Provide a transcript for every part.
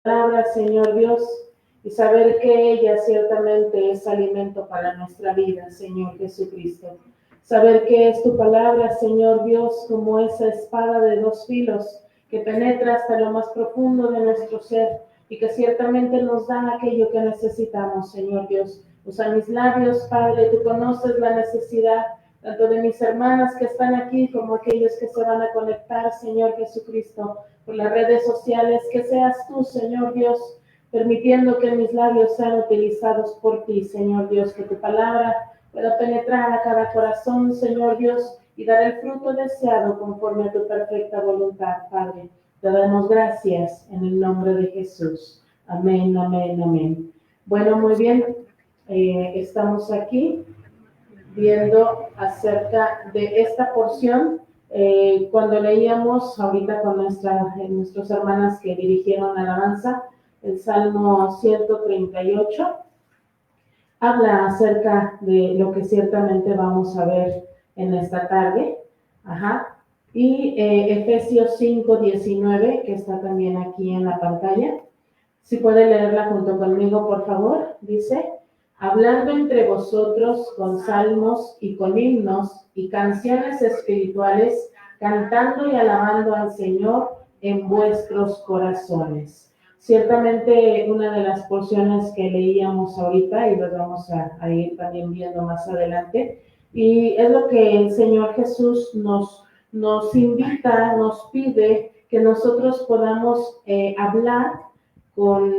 palabra, Señor Dios, y saber que ella ciertamente es alimento para nuestra vida, Señor Jesucristo. Saber que es tu palabra, Señor Dios, como esa espada de dos filos que penetra hasta lo más profundo de nuestro ser y que ciertamente nos da aquello que necesitamos, Señor Dios. Usa mis labios, Padre, tú conoces la necesidad tanto de mis hermanas que están aquí como aquellos que se van a conectar, Señor Jesucristo, por las redes sociales, que seas tú, Señor Dios, permitiendo que mis labios sean utilizados por ti, Señor Dios, que tu palabra pueda penetrar a cada corazón, Señor Dios, y dar el fruto deseado conforme a tu perfecta voluntad, Padre. Te damos gracias en el nombre de Jesús. Amén, amén, amén. Bueno, muy bien, estamos aquí viendo acerca de esta porción. Cuando leíamos ahorita con nuestras hermanas que dirigieron alabanza, el Salmo 138, habla acerca de lo que ciertamente vamos a ver en esta tarde. Ajá. Y Efesios 5:19, que está también aquí en la pantalla. Si puede leerla junto conmigo, por favor. Dice: hablando entre vosotros con salmos y con himnos y canciones espirituales, cantando y alabando al Señor en vuestros corazones. Ciertamente una de las porciones que leíamos ahorita, y lo vamos a ir también viendo más adelante, y es lo que el Señor Jesús nos invita, nos pide que nosotros podamos hablar con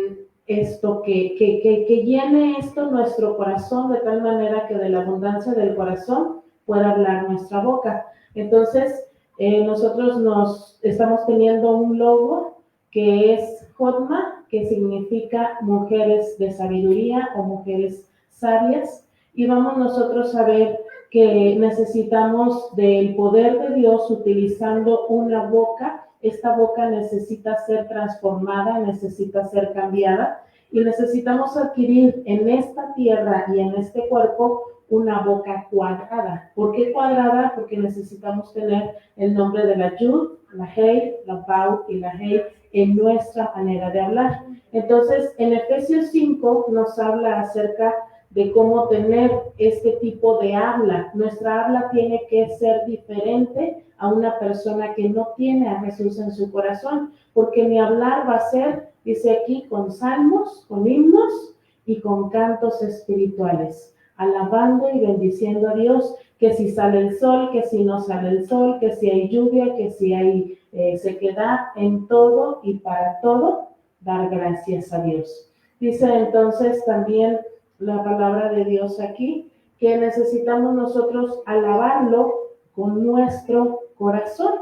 esto, que llene esto nuestro corazón de tal manera que de la abundancia del corazón pueda hablar nuestra boca. Entonces, nosotros nos estamos teniendo un logo que es Jotma, que significa mujeres de sabiduría o mujeres sabias, y vamos nosotros a ver que necesitamos del poder de Dios utilizando una boca. Esta boca necesita ser transformada, necesita ser cambiada, y necesitamos adquirir en esta tierra y en este cuerpo una boca cuadrada. ¿Por qué cuadrada? Porque necesitamos tener el nombre de la Yud, la Hei, la Pau y la Hei en nuestra manera de hablar. Entonces, en Efesios 5 nos habla acerca de cómo tener este tipo de habla. Nuestra habla tiene que ser diferente a una persona que no tiene a Jesús en su corazón, porque mi hablar va a ser, dice aquí, con salmos, con himnos y con cantos espirituales, alabando y bendiciendo a Dios, que si sale el sol, que si no sale el sol, que si hay lluvia, que si hay sequedad, en todo y para todo, dar gracias a Dios. Dice entonces también la palabra de Dios aquí, que necesitamos nosotros alabarlo con nuestro corazón.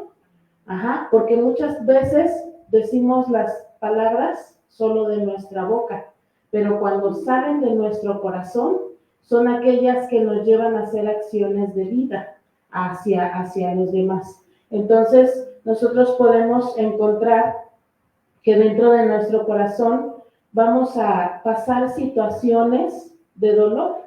Ajá, porque muchas veces decimos las palabras solo de nuestra boca, pero cuando salen de nuestro corazón son aquellas que nos llevan a hacer acciones de vida hacia los demás. Entonces, nosotros podemos encontrar que dentro de nuestro corazón vamos a pasar situaciones de dolor,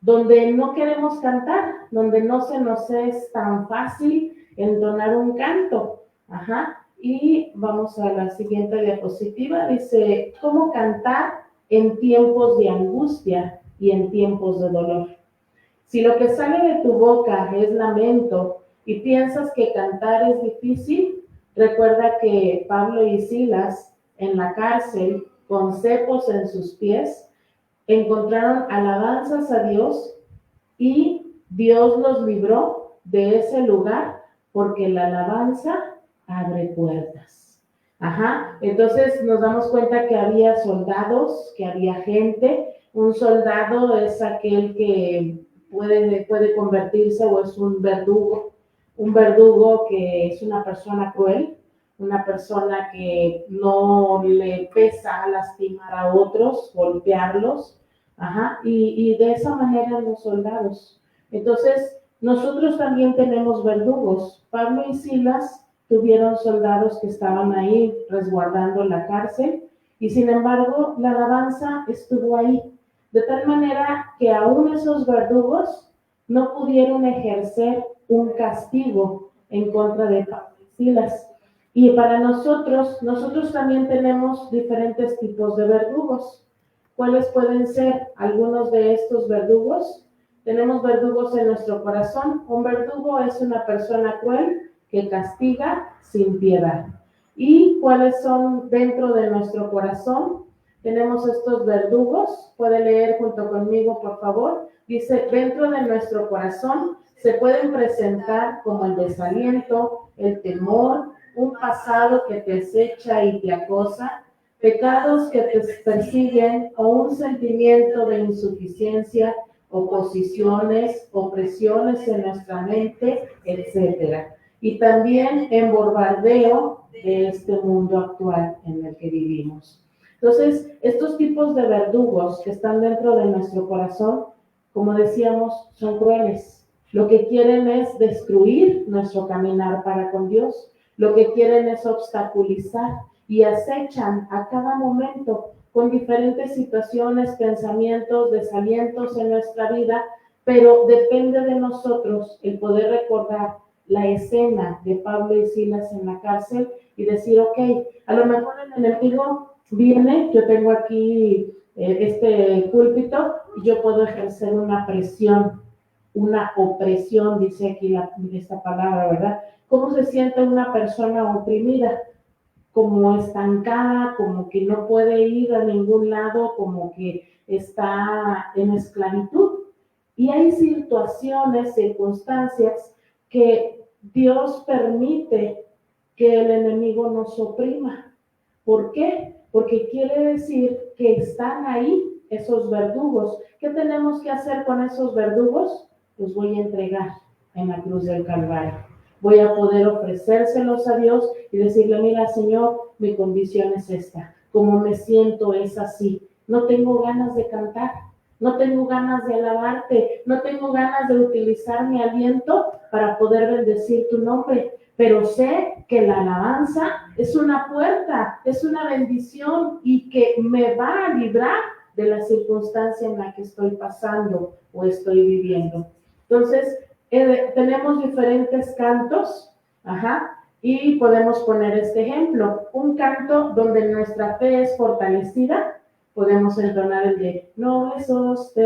donde no queremos cantar, donde no se nos es tan fácil entonar un canto. Ajá. Y vamos a la siguiente diapositiva. Dice, ¿cómo cantar en tiempos de angustia y en tiempos de dolor? Si lo que sale de tu boca es lamento y piensas que cantar es difícil, recuerda que Pablo y Silas en la cárcel, con cepos en sus pies, encontraron alabanzas a Dios y Dios los libró de ese lugar porque la alabanza abre puertas. Ajá, entonces nos damos cuenta que había soldados, que había gente. Un soldado es aquel que puede convertirse o es un verdugo que es una persona cruel, una persona que no le pesa lastimar a otros, golpearlos. Ajá, y de esa manera los soldados. Entonces, nosotros también tenemos verdugos. Pablo y Silas tuvieron soldados que estaban ahí resguardando la cárcel, y sin embargo, la alabanza estuvo ahí. De tal manera que aún esos verdugos no pudieron ejercer un castigo en contra de Pablo y Silas. Y para nosotros también tenemos diferentes tipos de verdugos. ¿Cuáles pueden ser algunos de estos verdugos? Tenemos verdugos en nuestro corazón. Un verdugo es una persona cruel que castiga sin piedad. ¿Y cuáles son dentro de nuestro corazón? Tenemos estos verdugos. Puede leer junto conmigo, por favor. Dice, dentro de nuestro corazón se pueden presentar como el desaliento, el temor, un pasado que te acecha y te acosa, pecados que te persiguen o un sentimiento de insuficiencia, oposiciones, opresiones en nuestra mente, etcétera. Y también en bombardeo de este mundo actual en el que vivimos. Entonces, estos tipos de verdugos que están dentro de nuestro corazón, como decíamos, son crueles. Lo que quieren es destruir nuestro caminar para con Dios. Lo que quieren es obstaculizar y acechan a cada momento con diferentes situaciones, pensamientos, desalientos en nuestra vida, pero depende de nosotros el poder recordar la escena de Pablo y Silas en la cárcel y decir, ok, a lo mejor el enemigo viene, yo tengo aquí este púlpito y yo puedo ejercer una presión, una opresión, dice aquí esta palabra, ¿verdad? ¿Cómo se siente una persona oprimida? Como estancada, como que no puede ir a ningún lado, como que está en esclavitud. Y hay situaciones, circunstancias que Dios permite que el enemigo nos oprima. ¿Por qué? Porque quiere decir que están ahí esos verdugos. ¿Qué tenemos que hacer con esos verdugos? Los voy a entregar en la cruz del Calvario. Voy a poder ofrecérselos a Dios y decirle, mira, Señor, mi condición es esta. Como me siento es así. No tengo ganas de cantar, no tengo ganas de alabarte, no tengo ganas de utilizar mi aliento para poder bendecir tu nombre, pero sé que la alabanza es una puerta, es una bendición y que me va a librar de la circunstancia en la que estoy pasando o estoy viviendo. Entonces, tenemos diferentes cantos, y podemos poner este ejemplo. Un canto donde nuestra fe es fortalecida, podemos entonar el de no me sostén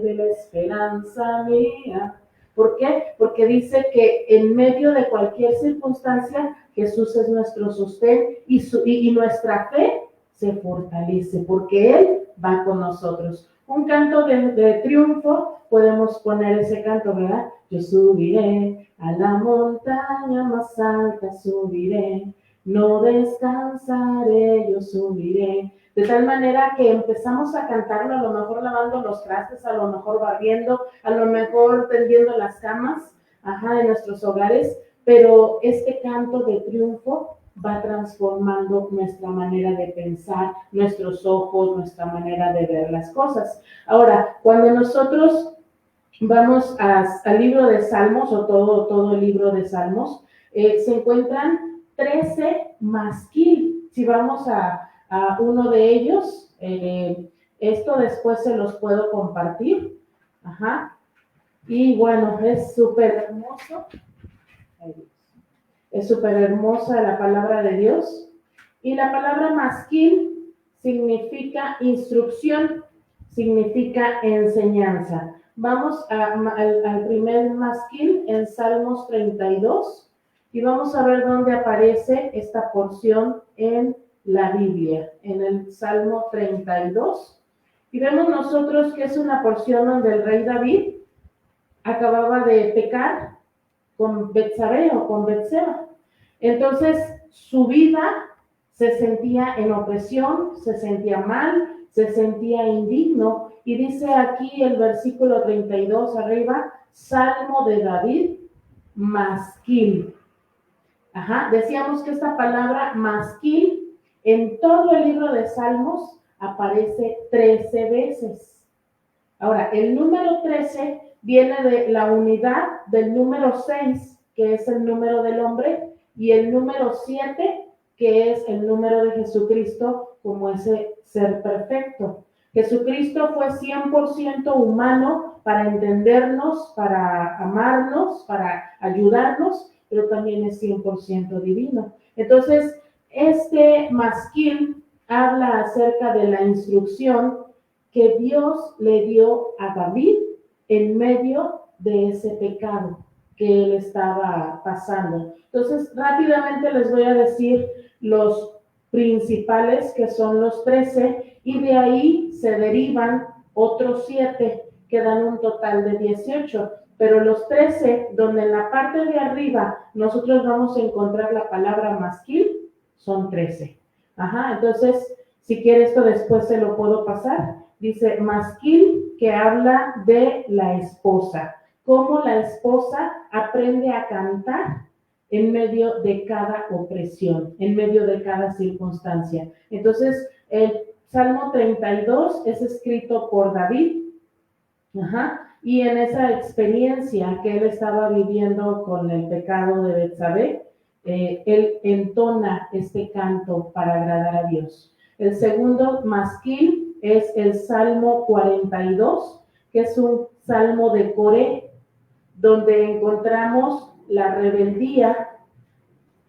de la esperanza mía. ¿Por qué? Porque dice que en medio de cualquier circunstancia, Jesús es nuestro sostén y nuestra fe se fortalece porque Él va con nosotros. Un canto de triunfo, podemos poner ese canto, ¿verdad? Yo subiré a la montaña más alta, subiré, no descansaré, yo subiré. De tal manera que empezamos a cantarlo, a lo mejor lavando los trastes, a lo mejor barriendo, a lo mejor tendiendo las camas, de nuestros hogares, pero este canto de triunfo va transformando nuestra manera de pensar, nuestros ojos, nuestra manera de ver las cosas. Ahora, cuando nosotros vamos al libro de Salmos o todo el libro de Salmos, se encuentran 13 masquil. Si vamos a uno de ellos, esto después se los puedo compartir. Y bueno, es súper hermoso. Es súper hermosa la palabra de Dios. Y la palabra masquil significa instrucción, significa enseñanza. Vamos al primer masquil en Salmos 32 y vamos a ver dónde aparece esta porción en la Biblia, en el Salmo 32. Y vemos nosotros que es una porción donde el rey David acababa de pecar con Betsabé o con Betseba. Entonces, su vida se sentía en opresión, se sentía mal, se sentía indigno. Y dice aquí el versículo 32 arriba, Salmo de David, masquil. Decíamos que esta palabra masquil en todo el libro de Salmos aparece 13 veces. Ahora, el número 13 viene de la unidad del número 6, que es el número del hombre, y el número 7, que es el número de Jesucristo como ese ser perfecto. Jesucristo fue 100% humano para entendernos, para amarnos, para ayudarnos, pero también es 100% divino. Entonces, este masquil habla acerca de la instrucción que Dios le dio a David en medio de ese pecado que él estaba pasando. Entonces, rápidamente les voy a decir los principales, que son los 13, y de ahí se derivan otros 7, que dan un total de 18. Pero los 13, donde en la parte de arriba nosotros vamos a encontrar la palabra masquil, son 13. Ajá, entonces, si quiere esto después se lo puedo pasar. Dice masquil, que habla de la esposa. Cómo la esposa aprende a cantar en medio de cada opresión, en medio de cada circunstancia. Entonces, el Salmo 32 es escrito por David, y en esa experiencia que él estaba viviendo con el pecado de Betsabé, él entona este canto para agradar a Dios. El segundo masquil es el Salmo 42, que es un salmo de Coré, donde encontramos la rebeldía,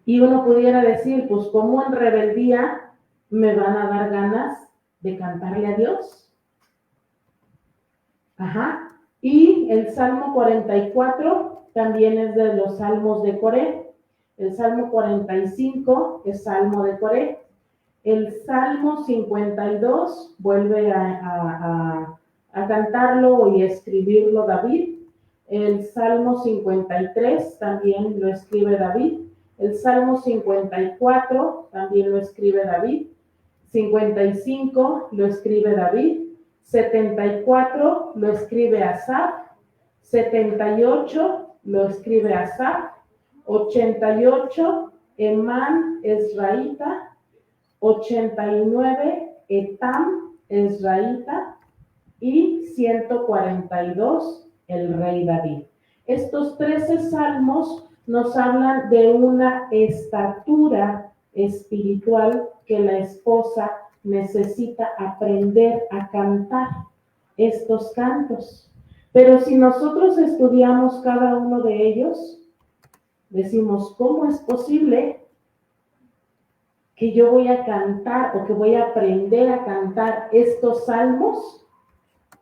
y uno pudiera decir, pues, ¿cómo en rebeldía me van a dar ganas de cantarle a Dios? Ajá. Y el Salmo 44 también es de los salmos de Coré. El Salmo 45 es salmo de Coré. El Salmo 52 vuelve a cantarlo y escribirlo David. El Salmo 53 también lo escribe David. El Salmo 54 también lo escribe David. 55 lo escribe David. 74 lo escribe Asaf. 78 lo escribe Asaf. 88 Emán Ezraíta. 89 Etam Ezraíta. Y 142 el rey David. Estos 13 salmos nos hablan de una estatura espiritual que la esposa necesita aprender a cantar estos cantos. Pero si nosotros estudiamos cada uno de ellos, decimos, ¿cómo es posible que yo voy a cantar o que voy a aprender a cantar estos salmos?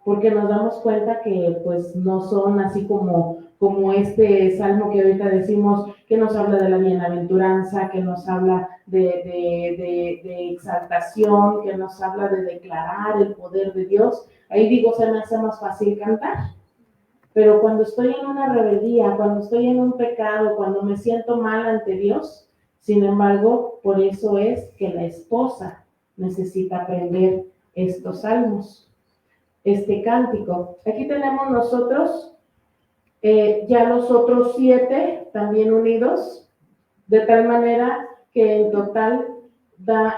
Porque nos damos cuenta que pues no son así como este salmo que ahorita decimos, que nos habla de la bienaventuranza, que nos habla de exaltación, que nos habla de declarar el poder de Dios. Ahí digo, se me hace más fácil cantar. Pero cuando estoy en una rebeldía, cuando estoy en un pecado, cuando me siento mal ante Dios, sin embargo, por eso es que la esposa necesita aprender estos salmos, este cántico. Aquí tenemos nosotros ya los otros 7 también unidos, de tal manera que en total da,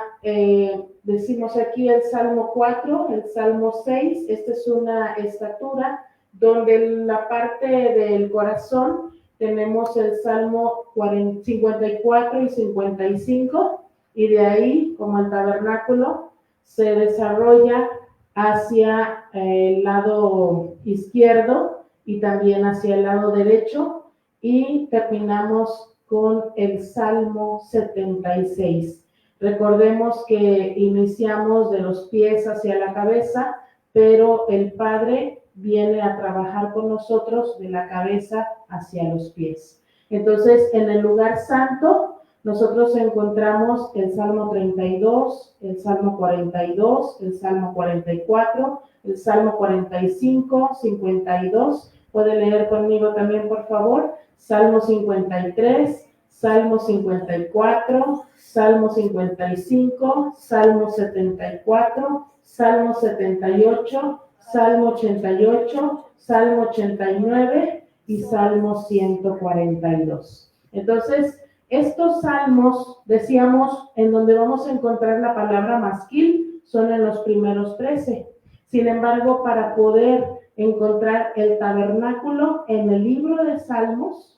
decimos aquí el Salmo 4, el Salmo 6, esta es una estatura, donde en la parte del corazón tenemos el Salmo 54 y 55, y de ahí, como el tabernáculo, se desarrolla hacia el lado izquierdo y también hacia el lado derecho, y terminamos con el Salmo 76. Recordemos que iniciamos de los pies hacia la cabeza, pero el Padre viene a trabajar con nosotros de la cabeza hacia los pies. Entonces, en el lugar santo, nosotros encontramos el Salmo 32, el Salmo 42, el Salmo 44, el Salmo 45, 52. ¿Puede leer conmigo también, por favor? Salmo 53, Salmo 54, Salmo 55, Salmo 74, Salmo 78, Salmo 88, Salmo 89 y Salmo 142. Entonces, estos salmos, decíamos, en donde vamos a encontrar la palabra masquil, son en los primeros 13. Sin embargo, para poder encontrar el tabernáculo en el libro de Salmos,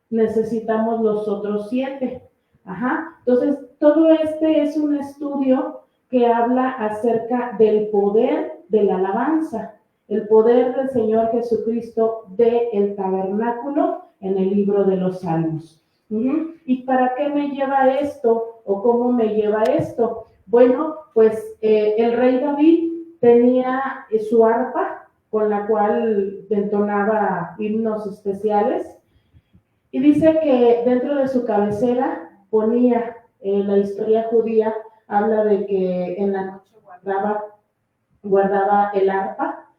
necesitamos los otros 7. Entonces, todo este es un estudio que habla acerca del poder de la alabanza, el poder del Señor Jesucristo del tabernáculo en el libro de los Salmos. ¿Y para qué me lleva esto? ¿O cómo me lleva esto? Bueno, pues el rey David tenía su arpa con la cual entonaba himnos especiales y dice que dentro de su cabecera ponía, la historia judía habla de que en la noche guardaba el arpa,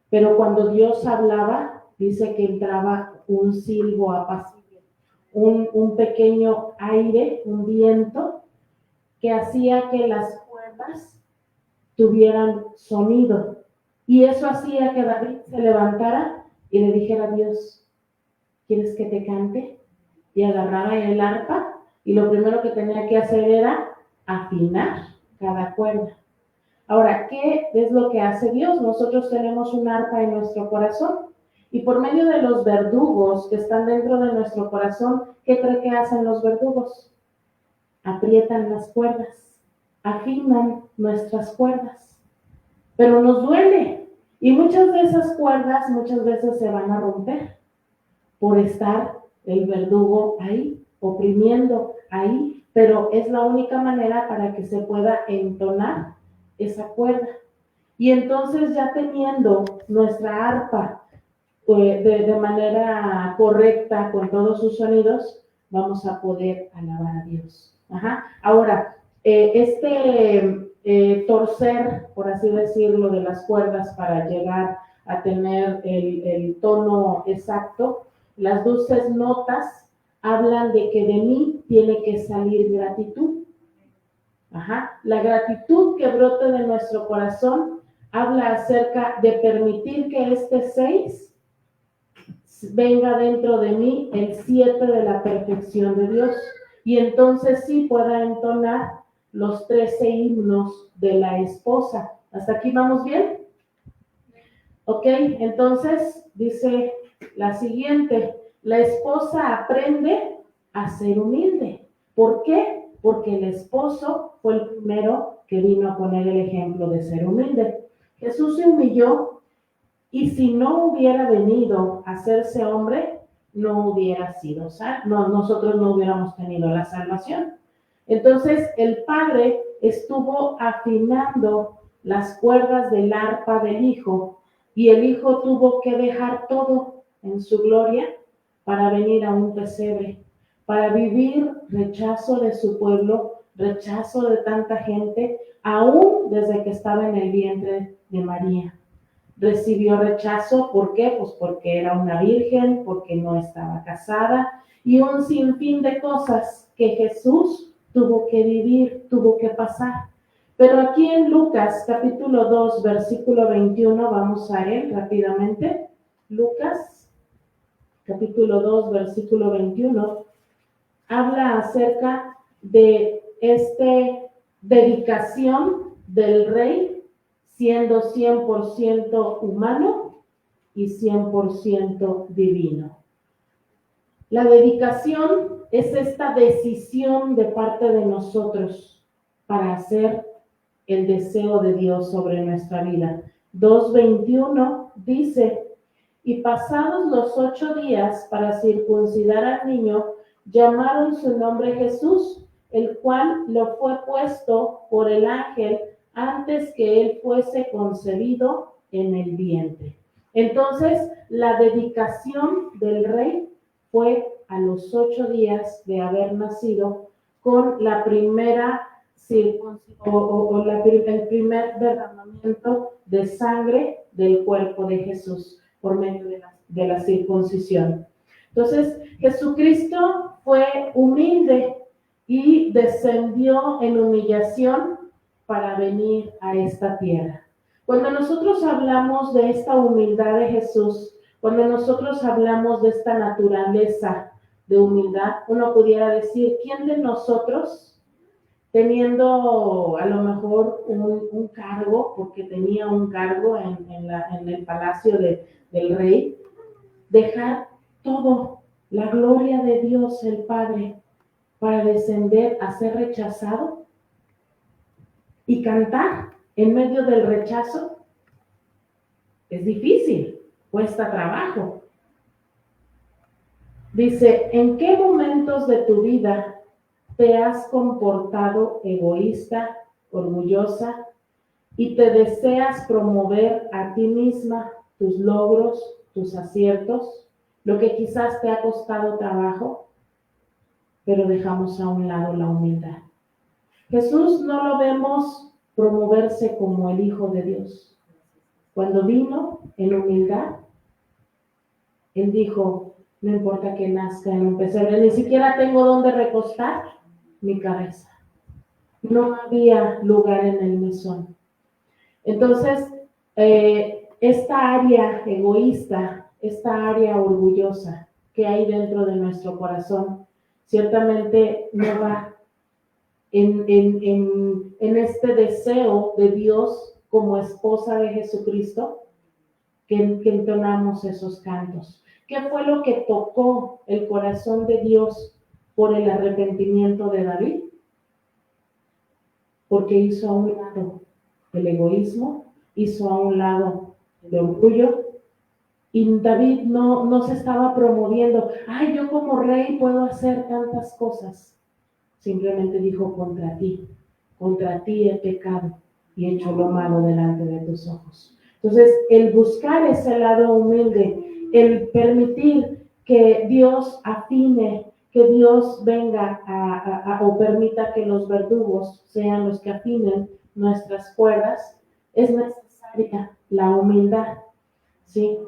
pero cuando Dios hablaba, dice que entraba un silbo apacible, un pequeño aire, un viento, que hacía que las cuerdas tuvieran sonido. Y eso hacía que David se levantara y le dijera a Dios, ¿quieres que te cante? Y agarraba el arpa y lo primero que tenía que hacer era afinar cada cuerda. Ahora, ¿qué es lo que hace Dios? Nosotros tenemos un arpa en nuestro corazón y por medio de los verdugos que están dentro de nuestro corazón, ¿qué cree que hacen los verdugos? Aprietan las cuerdas, afinan nuestras cuerdas, pero nos duele y muchas de esas cuerdas muchas veces se van a romper por estar el verdugo ahí, oprimiendo ahí, pero es la única manera para que se pueda entonar esa cuerda. Y entonces ya teniendo nuestra arpa de manera correcta, con todos sus sonidos, vamos a poder alabar a Dios. Ahora, torcer, por así decirlo, de las cuerdas para llegar a tener el tono exacto, las dulces notas hablan de que de mí tiene que salir gratitud. La gratitud que brote de nuestro corazón habla acerca de permitir que este 6 venga dentro de mí, el 7 de la perfección de Dios, y entonces sí pueda entonar los 13 himnos de la esposa. ¿Hasta aquí vamos bien? Ok, entonces dice la siguiente, la esposa aprende a ser humilde. ¿Por qué? Porque el esposo fue el primero que vino a poner el ejemplo de ser humilde. Jesús se humilló y si no hubiera venido a hacerse hombre, no hubiera sido salvo, nosotros no hubiéramos tenido la salvación. Entonces el Padre estuvo afinando las cuerdas del arpa del Hijo y el Hijo tuvo que dejar todo en su gloria para venir a un pesebre, para vivir rechazo de su pueblo, rechazo de tanta gente, aún desde que estaba en el vientre de María. Recibió rechazo, ¿por qué? Pues porque era una virgen, porque no estaba casada y un sinfín de cosas que Jesús tuvo que vivir, tuvo que pasar. Pero aquí en Lucas capítulo 2, versículo 21, vamos a él rápidamente. Lucas capítulo 2, versículo 21, habla acerca de dedicación del rey siendo 100% humano y 100% divino. La dedicación es esta decisión de parte de nosotros para hacer el deseo de Dios sobre nuestra vida. 2:21 dice, y pasados los 8 días para circuncidar al niño, llamaron su nombre Jesús, el cual lo fue puesto por el ángel antes que él fuese concebido en el vientre. Entonces, la dedicación del rey fue a los 8 días de haber nacido con la primera circuncisión el primer derramamiento de sangre del cuerpo de Jesús por medio de la circuncisión. Entonces, Jesucristo fue humilde y descendió en humillación para venir a esta tierra. Cuando nosotros hablamos de esta humildad de Jesús, cuando nosotros hablamos de esta naturaleza de humildad, uno pudiera decir, ¿quién de nosotros, teniendo a lo mejor un cargo, porque tenía un cargo en el palacio del rey, dejar todo, la gloria de Dios el Padre, para descender a ser rechazado y cantar en medio del rechazo? Es difícil, cuesta trabajo. Dice, ¿en qué momentos de tu vida te has comportado egoísta, orgullosa y te deseas promover a ti misma tus logros, tus aciertos, lo que quizás te ha costado trabajo, pero dejamos a un lado la humildad? Jesús no lo vemos promoverse como el Hijo de Dios. Cuando vino en humildad, Él dijo, no importa que nazca en un pesebre, ni siquiera tengo donde recostar mi cabeza. No había lugar en el mesón. Entonces, esta área egoísta, esta área orgullosa que hay dentro de nuestro corazón, ciertamente no va en este deseo de Dios como esposa de Jesucristo que entonamos esos cantos. ¿Qué fue lo que tocó el corazón de Dios por el arrepentimiento de David? Porque hizo a un lado el egoísmo, hizo a un lado el orgullo, y David no se estaba promoviendo. Ay, yo como rey puedo hacer tantas cosas. Simplemente dijo, contra ti he pecado y he hecho lo malo delante de tus ojos. Entonces, el buscar ese lado humilde, el permitir que Dios afine, que Dios venga o permita que los verdugos sean los que afinen nuestras cuerdas, es necesaria la humildad, ¿sí?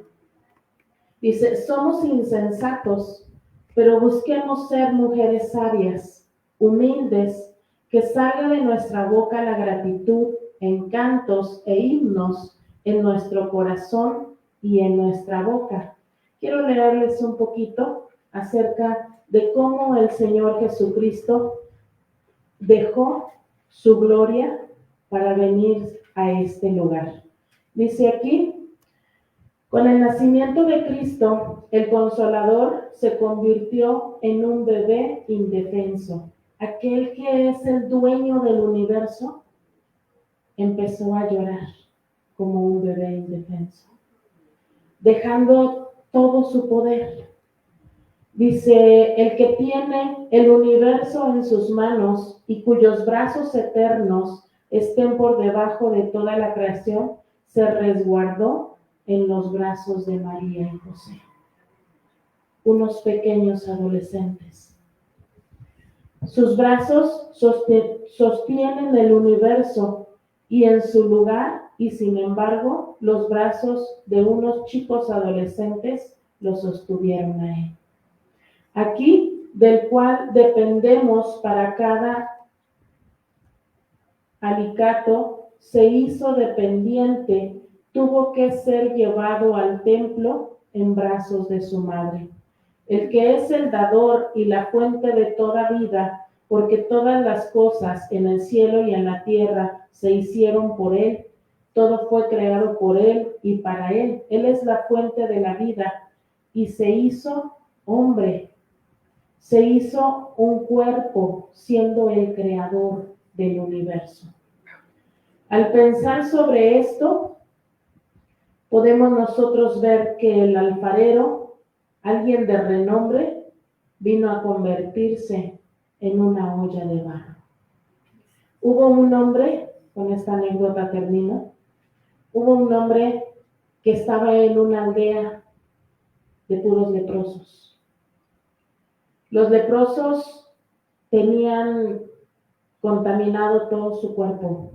Dice, somos insensatos, pero busquemos ser mujeres sabias, humildes, que salga de nuestra boca la gratitud en cantos e himnos en nuestro corazón y en nuestra boca. Quiero leerles un poquito acerca de cómo el Señor Jesucristo dejó su gloria para venir a este lugar. Dice aquí, con el nacimiento de Cristo, el Consolador se convirtió en un bebé indefenso. Aquel que es el dueño del universo empezó a llorar como un bebé indefenso, dejando todo su poder. Dice, el que tiene el universo en sus manos y cuyos brazos eternos estén por debajo de toda la creación, se resguardó en los brazos de María y José, unos pequeños adolescentes. Sus brazos sostienen el universo y en su lugar, y sin embargo, los brazos de unos chicos adolescentes lo sostuvieron a él. Aquí, del cual dependemos para cada alicato, se hizo dependiente, tuvo que ser llevado al templo en brazos de su madre. El que es el dador y la fuente de toda vida, porque todas las cosas en el cielo y en la tierra se hicieron por él, todo fue creado por él y para él. Él es la fuente de la vida y se hizo hombre. Se hizo un cuerpo siendo el creador del universo. Al pensar sobre esto, podemos nosotros ver que el alfarero, alguien de renombre, vino a convertirse en una olla de barro. Hubo un hombre, con esta anécdota termino, hubo un hombre que estaba en una aldea de puros leprosos. Los leprosos tenían contaminado todo su cuerpo.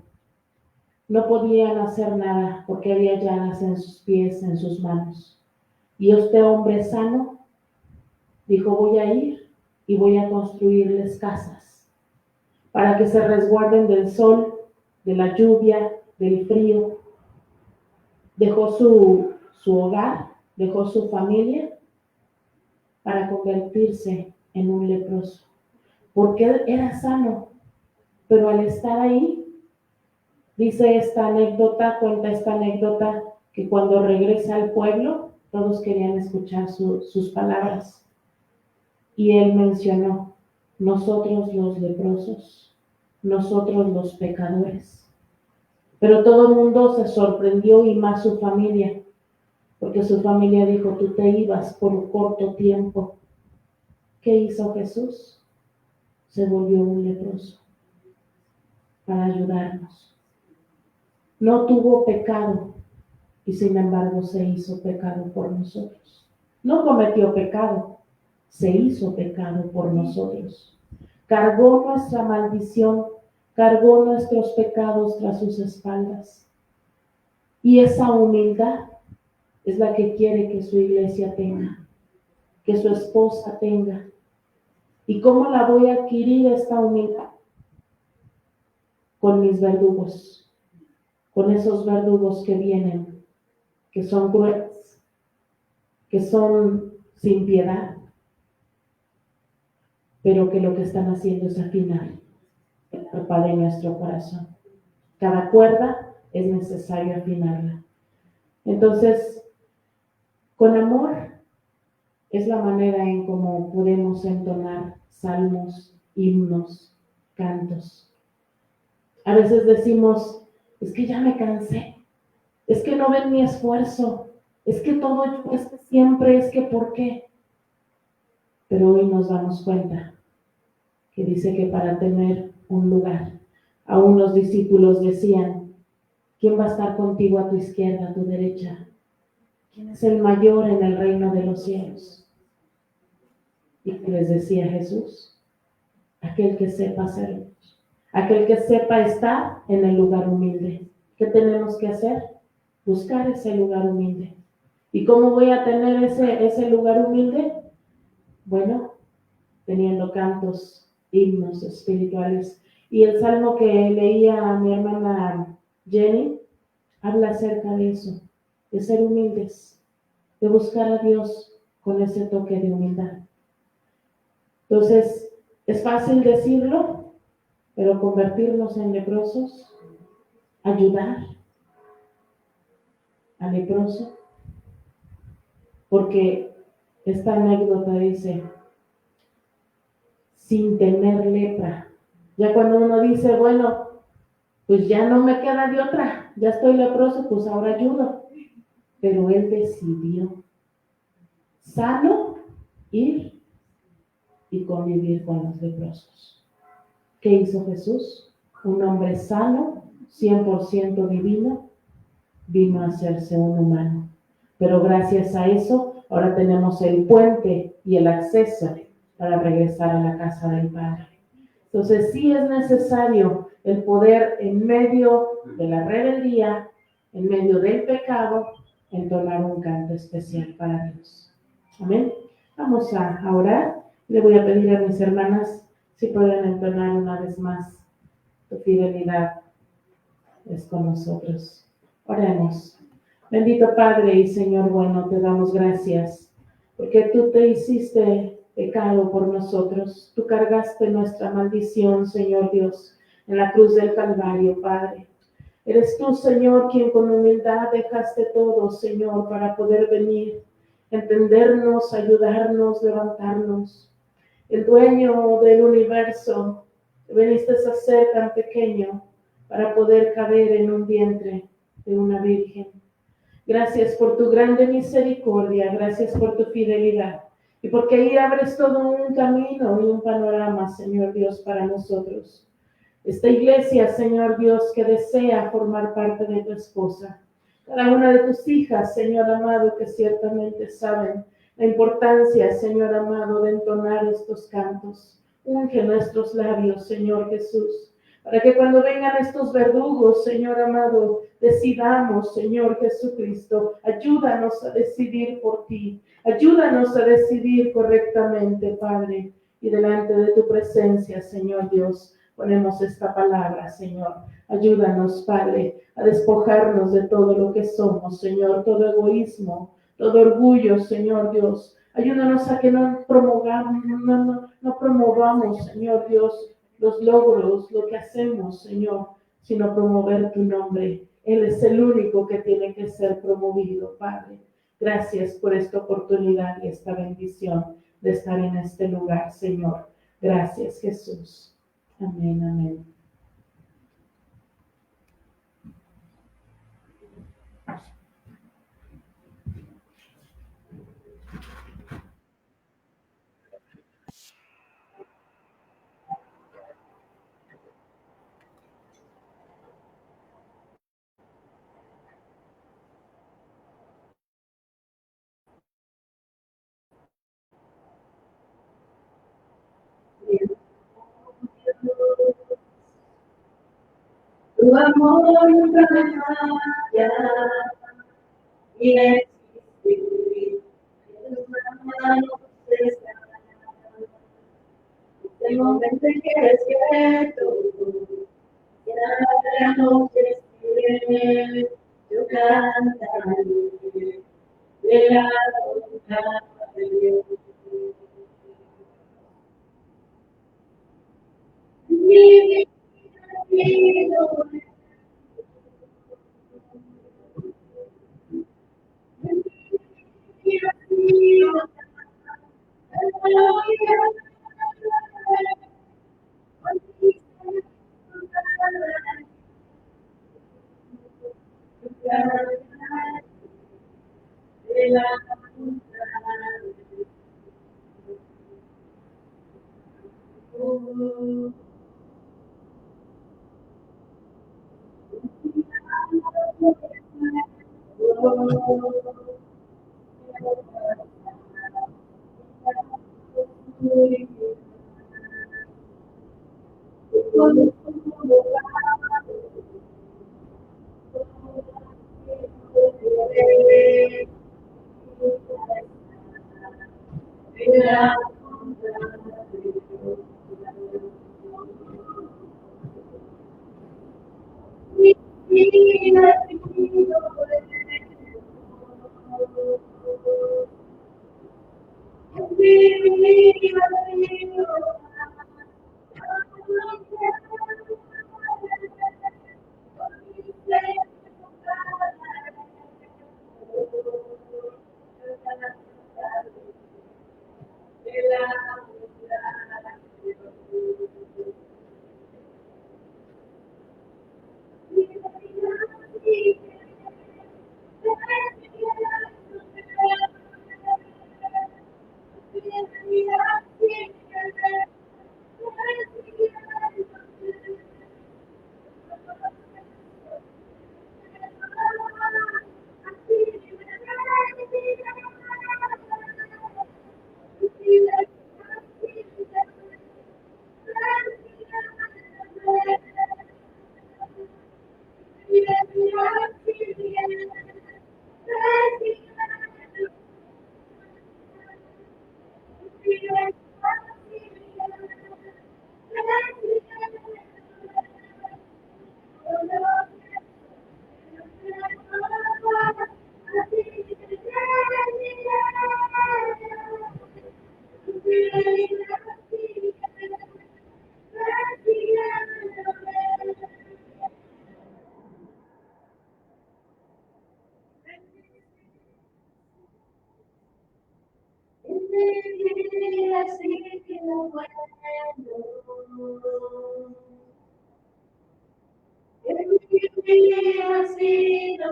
No podían hacer nada porque había llagas en sus pies, en sus manos. Y este hombre sano dijo, voy a ir y voy a construirles casas para que se resguarden del sol, de la lluvia, del frío. Dejó su hogar, dejó su familia para convertirse en un leproso. Porque él era sano, pero al estar ahí, dice esta anécdota, cuenta esta anécdota, que cuando regresa al pueblo, todos querían escuchar sus palabras. Y él mencionó, nosotros los leprosos, nosotros los pecadores. Pero todo el mundo se sorprendió y más su familia, porque su familia dijo, tú te ibas por un corto tiempo ¿Qué hizo Jesús? Se volvió un leproso para ayudarnos. No tuvo pecado y sin embargo se hizo pecado por nosotros. No cometió pecado, se hizo pecado por nosotros. Cargó nuestra maldición, cargó nuestros pecados tras sus espaldas. Y esa humildad es la que quiere que su iglesia tenga, que su esposa tenga. ¿Y cómo la voy a adquirir esta humildad? Con mis verdugos, con esos verdugos que vienen, que son crueles, que son sin piedad, pero que lo que están haciendo es afinar el arpa de nuestro corazón. Cada cuerda es necesario afinarla. Entonces, con amor es la manera en cómo podemos entonar salmos, himnos, cantos. A veces decimos, es que ya me cansé, es que no ven mi esfuerzo, es que todo es que siempre, es que ¿por qué? Pero hoy nos damos cuenta que dice que para tener un lugar, aún los discípulos decían, ¿quién va a estar contigo a tu izquierda, a tu derecha? ¿Quién es el mayor en el reino de los cielos? Y les decía Jesús, aquel que sepa hacerlo, aquel que sepa estar en el lugar humilde. ¿Qué tenemos que hacer? Buscar ese lugar humilde. ¿Y cómo voy a tener ese lugar humilde? Bueno, teniendo cantos, himnos espirituales. Y el salmo que leía a mi hermana Jenny habla acerca de eso, de ser humildes, de buscar a Dios con ese toque de humildad. Entonces, es fácil decirlo, pero convertirnos en leprosos, ayudar al leproso, porque esta anécdota dice, sin tener lepra. Ya cuando uno dice, bueno, pues ya no me queda de otra, ya estoy leproso, pues ahora ayudo. Pero él decidió, sano, ir y convivir con los leprosos. ¿Qué hizo Jesús? Un hombre sano, 100% divino, vino a hacerse un humano. Pero gracias a eso, ahora tenemos el puente y el acceso para regresar a la casa del Padre. Entonces sí es necesario el poder en medio de la rebeldía, en medio del pecado, entonar un canto especial para Dios. Amén. Vamos a orar. Le voy a pedir a mis hermanas si pueden entonar una vez más. Tu fidelidad es con nosotros. Oremos. Bendito Padre y Señor bueno, te damos gracias porque tú te hiciste pecado por nosotros. Tú cargaste nuestra maldición, Señor Dios, en la cruz del Calvario, Padre. Eres tú, Señor, quien con humildad dejaste todo, Señor, para poder venir, entendernos, ayudarnos, levantarnos. El dueño del universo, veniste a ser tan pequeño para poder caber en un vientre de una virgen. Gracias por tu grande misericordia, gracias por tu fidelidad y porque ahí abres todo un camino y un panorama, Señor Dios, para nosotros. Esta iglesia, Señor Dios, que desea formar parte de tu esposa. Cada una de tus hijas, Señor amado, que ciertamente saben la importancia, Señor amado, de entonar estos cantos. Unge nuestros labios, Señor Jesús, para que cuando vengan estos verdugos, Señor amado, decidamos, Señor Jesucristo, ayúdanos a decidir por ti, ayúdanos a decidir correctamente, Padre, y delante de tu presencia, Señor Dios, ponemos esta palabra, Señor. Ayúdanos, Padre, a despojarnos de todo lo que somos, Señor, todo egoísmo, todo orgullo, Señor Dios. Ayúdanos a que no promovamos, Señor Dios, los logros, lo que hacemos, Señor, sino promover tu nombre. Él es el único que tiene que ser promovido, Padre. Gracias por esta oportunidad y esta bendición de estar en este lugar, Señor. Gracias, Jesús. Amén, amén. Tu amor nunca me falla y existir en tus manos está. El momento en que despierto, cada noche escribe, yo cantaré de la voluntad de Dios. Mi vida ha sido